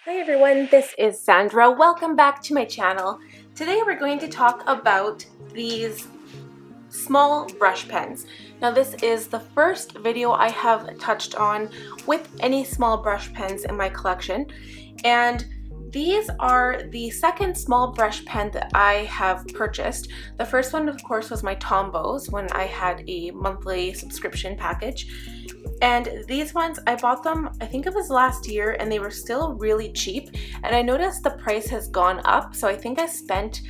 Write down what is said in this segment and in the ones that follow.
Hi everyone, this is Sandra. Welcome back to my channel. Today we're going to talk about these small brush pens. Now this is the first video I have touched on with any small brush pens in my collection, and these are the second small brush pen that I have purchased. The first one, of course, was my Tombows when I had a monthly subscription package. And these ones, I bought them, I think it was last year, and they were still really cheap. And I noticed the price has gone up, so I think I spent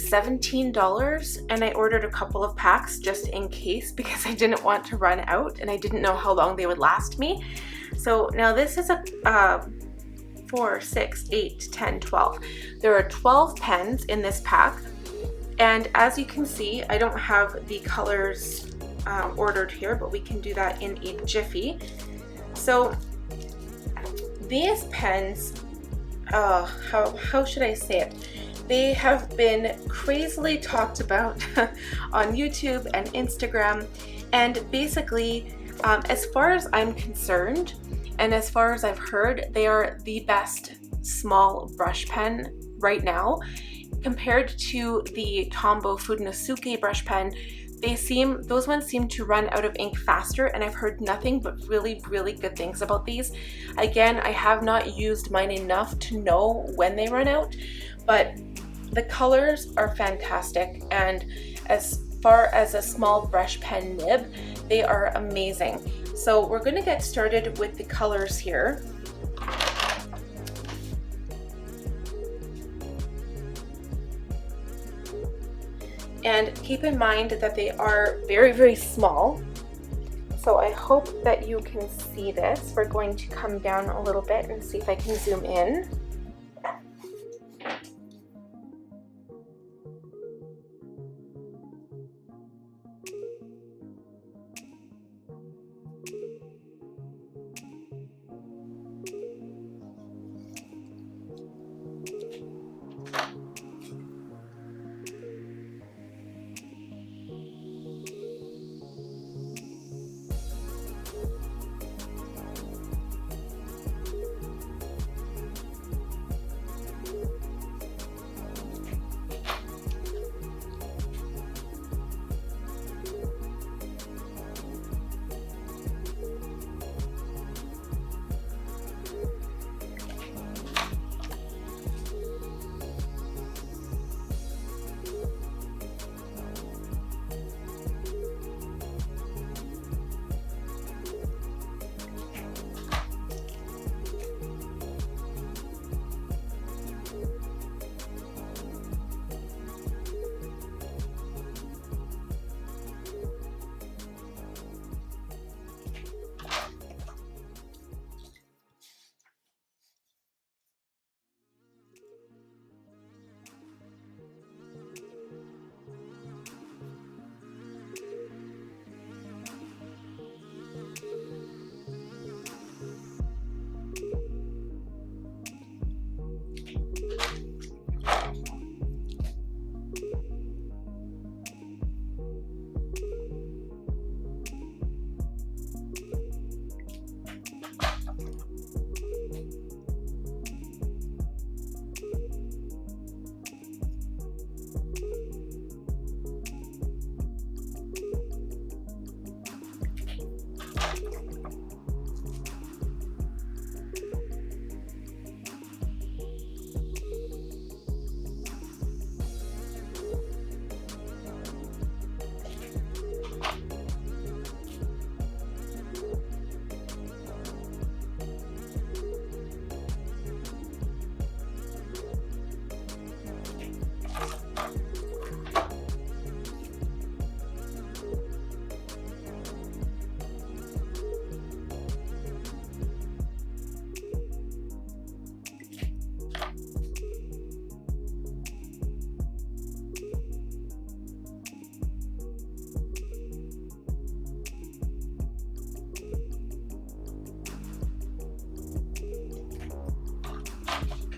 $17 and I ordered a couple of packs just in case because I didn't want to run out and I didn't know how long they would last me. So now this is a 4, 6, 8, 10, 12. There are 12 pens in this pack, and as you can see, I don't have the colors ordered here, but we can do that in a jiffy. So these pens, how should I say it? They have been crazily talked about on YouTube and Instagram, and basically, as far as I'm concerned, and as far as I've heard, they are the best small brush pen right now. Compared to the Tombow Fudenosuke brush pen, those ones seem to run out of ink faster, and I've heard nothing but really good things about these. Again, I have not used mine enough to know when they run out, but the colors are fantastic, and as far as a small brush pen nib, they are amazing. So we're going to get started with the colors here. And keep in mind that they are very small. So I hope that you can see this. We're going to come down a little bit and see if I can zoom in.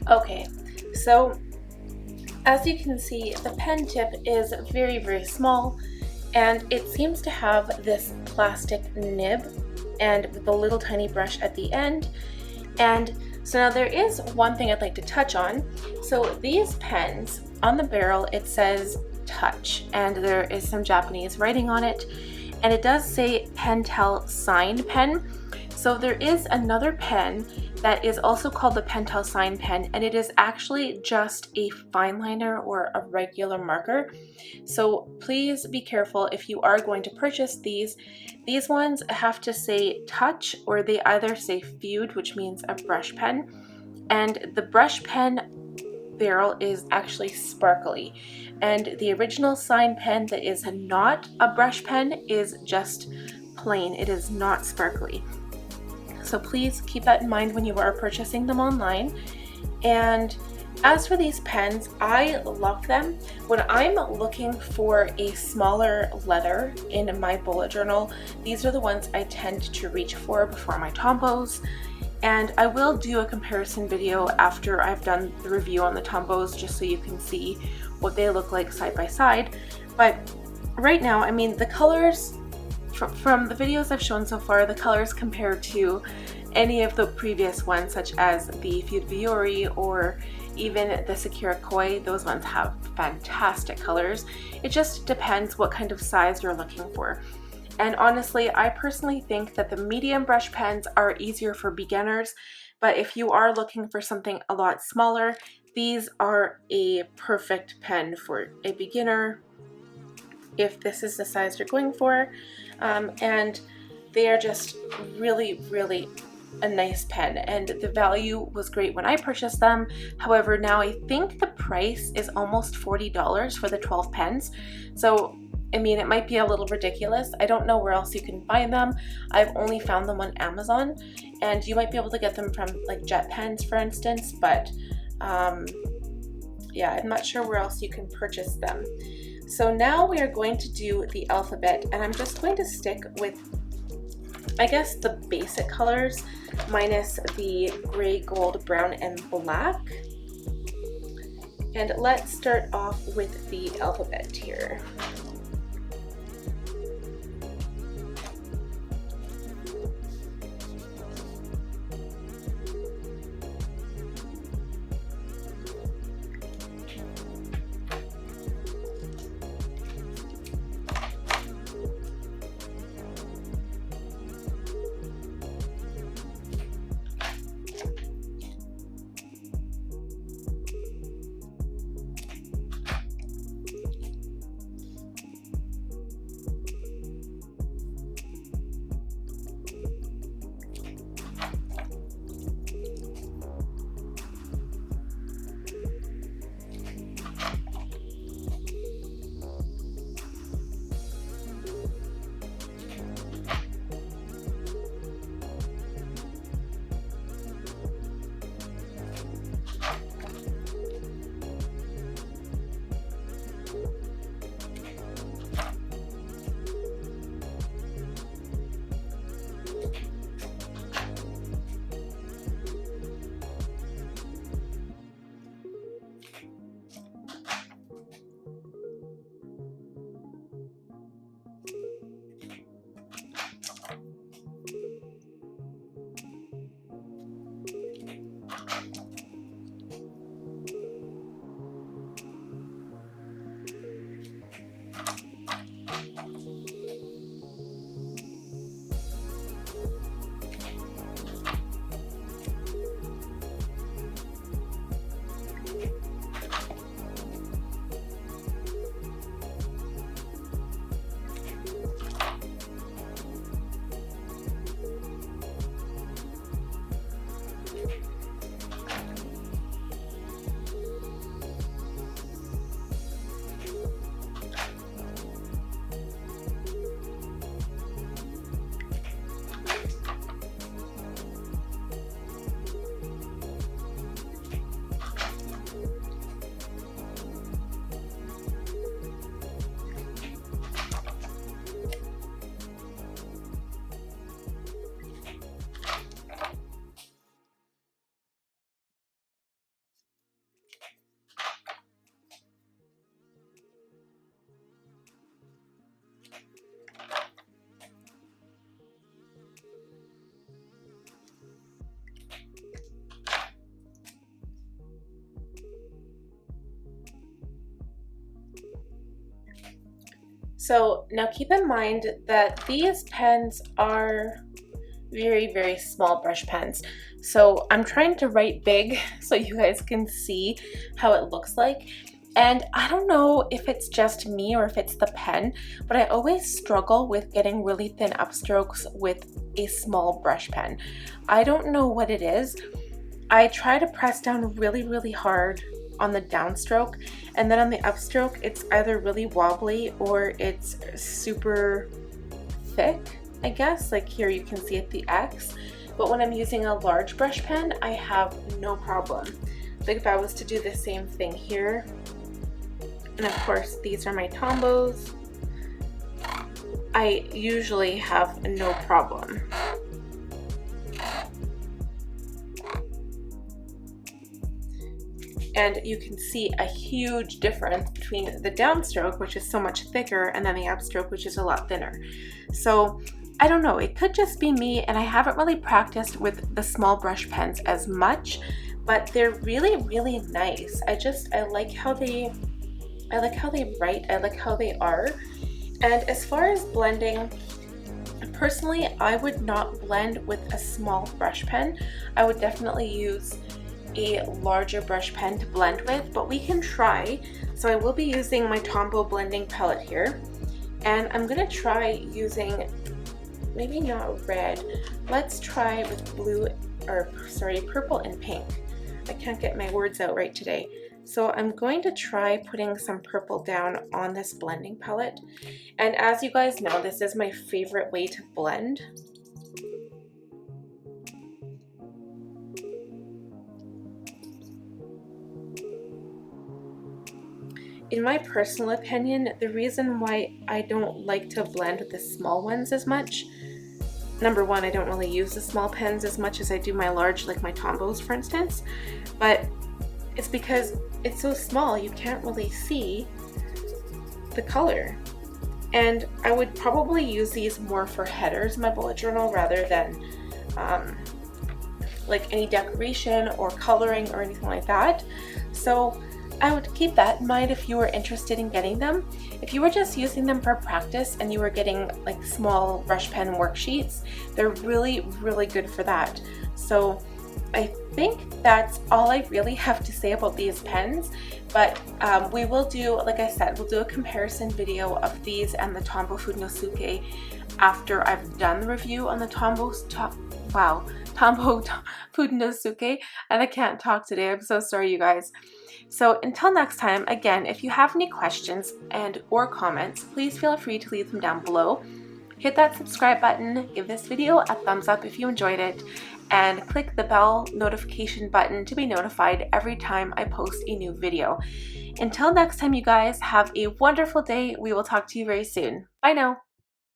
Okay, so as you can see, the pen tip is very small, and it seems to have this plastic nib and with a little tiny brush at the end. And So now there is one thing I'd like to touch on. So these pens, on the barrel it says touch, and there is some Japanese writing on it, and it does say Pentel sign pen. So there is another pen that is also called the Pentel sign pen, and it is actually just a fine liner or a regular marker. So please be careful if you are going to purchase these. These ones have to say touch, or they either say feud, which means a brush pen, and the brush pen barrel is actually sparkly, and the original sign pen that is not a brush pen is just plain. It is not sparkly. So please keep that in mind when you are purchasing them online. And as for these pens, I love them. When I'm looking for a smaller letter in my bullet journal, these are the ones I tend to reach for before my Tombos. And I will do a comparison video after I've done the review on the Tombos, just so you can see what they look like side by side. But right now, I mean, the colors from the videos I've shown so far, the colors compared to any of the previous ones, such as the Feud Viori or even the Sakura Koi, those ones have fantastic colors. It just depends what kind of size you're looking for. And honestly, I personally think that the medium brush pens are easier for beginners, but if you are looking for something a lot smaller, these are a perfect pen for a beginner if this is the size you're going for. And they are just really, really a nice pen, and the value was great when I purchased them. However, now I think the price is almost $40 for the 12 pens. So I mean, it might be a little ridiculous. I don't know where else you can buy them. I've only found them on Amazon, and you might be able to get them from like Jet Pens, for instance, but yeah, I'm not sure where else you can purchase them. So now we are going to do the alphabet, and I'm just going to stick with, I guess, the basic colors minus the gray, gold, brown, and black. And let's start off with the alphabet here. So now keep in mind that these pens are very, very small brush pens. So I'm trying to write big so you guys can see how it looks like. And I don't know if it's just me or if it's the pen, but I always struggle with getting really thin upstrokes with a small brush pen. I don't know what it is. I try to press down really, really hard on the downstroke, and then on the upstroke it's either really wobbly or it's super thick, I guess. Like here you can see it, the X, but when I'm using a large brush pen I have no problem. Like if I was to do the same thing here, and of course these are my Tombos, I usually have no problem. And you can see a huge difference between the downstroke, which is so much thicker, and then the upstroke, which is a lot thinner. So I don't know, it could just be me, and I haven't really practiced with the small brush pens as much, but they're really, really nice. I like how they write, I like how they are. And as far as blending, personally, I would not blend with a small brush pen. I would definitely use a larger brush pen to blend with, but we can try. So I will be using my Tombow blending palette here, and I'm gonna try using, maybe not red, let's try with purple and pink. I can't get my words out right today. So I'm going to try putting some purple down on this blending palette, and as you guys know, this is my favorite way to blend. In my personal opinion, the reason why I don't like to blend with the small ones as much, number one, I don't really use the small pens as much as I do my large, like my Tombows for instance, but it's because it's so small you can't really see the color. And I would probably use these more for headers in my bullet journal rather than like any decoration or coloring or anything like that. So I would keep that in mind if you were interested in getting them. If you were just using them for practice and you were getting like small brush pen worksheets, they're really, really good for that. So I think that's all I really have to say about these pens, but we will do, like I said, we'll do a comparison video of these and the Tombow Fudenosuke after I've done the review on the Tombow Fudenosuke, and I can't talk today, I'm so sorry you guys. So until next time, again, if you have any questions or comments, please feel free to leave them down below. Hit that subscribe button, give this video a thumbs up if you enjoyed it, and click the bell notification button to be notified every time I post a new video. Until next time, you guys, have a wonderful day. We will talk to you very soon. Bye now.